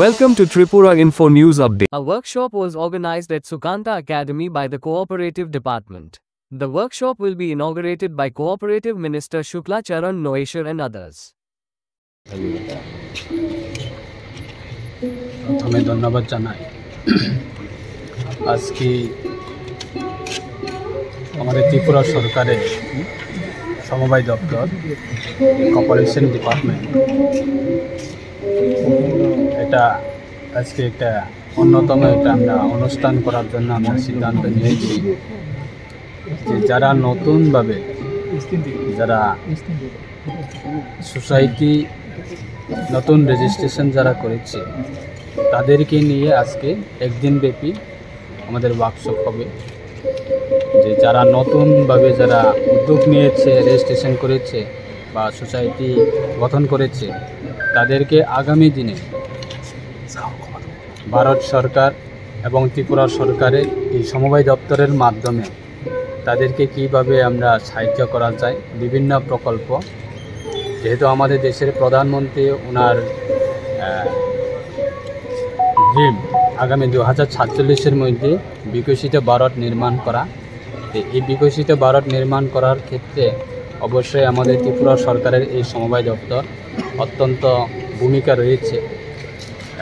Welcome to Tripura Info News Update. A workshop was organized at Sukanta Academy by the Cooperative Department. The workshop will be inaugurated by Cooperative Minister Shukla Charan Noeshwar and others. প্রথমে ধন্যবাদ জানাই আজকে আমাদের ত্রিপুরা সরকারের সমবায় দপ্তর corporation department এটা আজকে একটা অন্যতম একটা আমরা অনুষ্ঠান করার জন্য আমরা সিদ্ধান্ত নিয়েছি যে যারা নতুনভাবে যারা সোসাইটি নতুন রেজিস্ট্রেশন যারা করেছে তাদেরকে নিয়ে আজকে একদিন ব্যাপী আমাদের ওয়ার্কশপ হবে। যে যারা নতুনভাবে যারা উদ্যোগ নিয়েছে রেজিস্ট্রেশন করেছে বা সোসাইটি গঠন করেছে তাদেরকে আগামী দিনে ভারত সরকার এবং ত্রিপুরা সরকারের এই সমবায় দপ্তরের মাধ্যমে তাদেরকে কিভাবে আমরা সাহায্য করা যায় বিভিন্ন প্রকল্প, যেহেতু আমাদের দেশের প্রধানমন্ত্রী ওনার ড্রিম আগামী 2047-এর মধ্যে বিকশিত ভারত নির্মাণ করা। এই বিকশিত ভারত নির্মাণ করার ক্ষেত্রে অবশ্যই আমাদের ত্রিপুরা সরকারের এই সমবায় দপ্তর অত্যন্ত ভূমিকা রয়েছে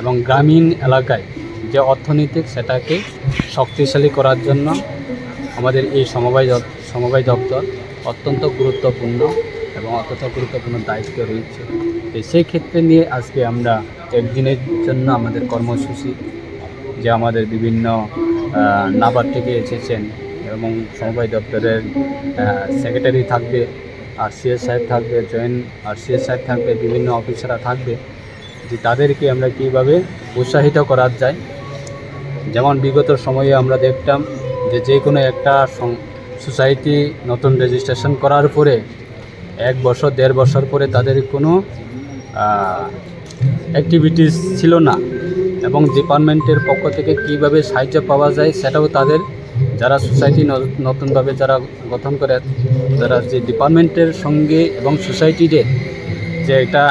এবং গ্রামীণ এলাকায় যে অর্থনৈতিক সেটাকে শক্তিশালী করার জন্য আমাদের এই সমবায় দপ্তর অত্যন্ত গুরুত্বপূর্ণ এবং অত্যন্ত গুরুত্বপূর্ণ দায়িত্ব রয়েছে। সেই ক্ষেত্রে নিয়ে আজকে আমরা একদিনের জন্য আমাদের কর্মসূচি, যে আমাদের বিভিন্ন নাবার্ড থেকে এসেছেন এবং সমবায় দপ্তরের সেক্রেটারি থাকবে, আরসিএস সাহেব থাকবে, জয়েন্ট আরসিএস সাহেব থাকবে, বিভিন্ন অফিসাররা থাকবে, যে তাদেরকে আমরা কীভাবে উৎসাহিত করা যায়। যেমন বিগত সময়ে আমরা দেখতাম যে কোনো একটা সোসাইটি নতুন রেজিস্ট্রেশন করার পরে 1 বছর 1.5 বছর পরে তাদের কোনো অ্যাক্টিভিটিস ছিল না এবং ডিপার্টমেন্টের পক্ষ থেকে কীভাবে সাহায্য পাওয়া যায় সেটাও তাদের যারা সোসাইটি নতুনভাবে যারা গঠন করে যারা যে ডিপার্টমেন্টের সঙ্গে এবং সোসাইটির যে একটা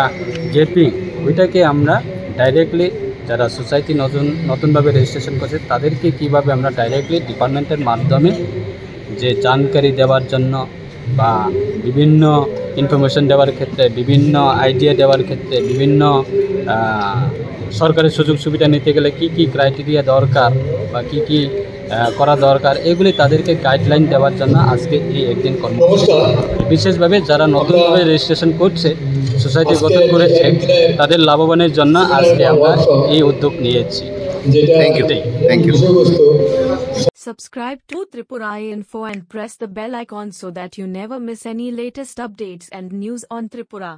গেপিং ওইটাকে আমরা ডাইরেক্টলি যারা সোসাইটি নতুনভাবে রেজিস্ট্রেশন করছে তাদেরকে কীভাবে আমরা ডাইরেক্টলি ডিপার্টমেন্টের মাধ্যমে যে জানকারি দেওয়ার জন্য বা বিভিন্ন ইনফরমেশন দেওয়ার ক্ষেত্রে, বিভিন্ন আইডিয়া দেওয়ার ক্ষেত্রে, বিভিন্ন সরকারি সুযোগ সুবিধা নিতে গেলে কি কি ক্রাইটেরিয়া দরকার বা কি কি করা দরকার এগুলি তাদেরকে গাইডলাইন দেওয়ার জন্য আজকে এই একদিন কর্মসূচি। বিশেষভাবে যারা নতুনভাবে রেজিস্ট্রেশন করছে, সোসাইটি গঠন করেছে, তাদের লাভবানের জন্য আজকে আমরা এই উদ্যোগ নিয়েছি। Thank you. Subscribe to Tripura Info and press the bell icon so that you never miss any latest updates and news on Tripura.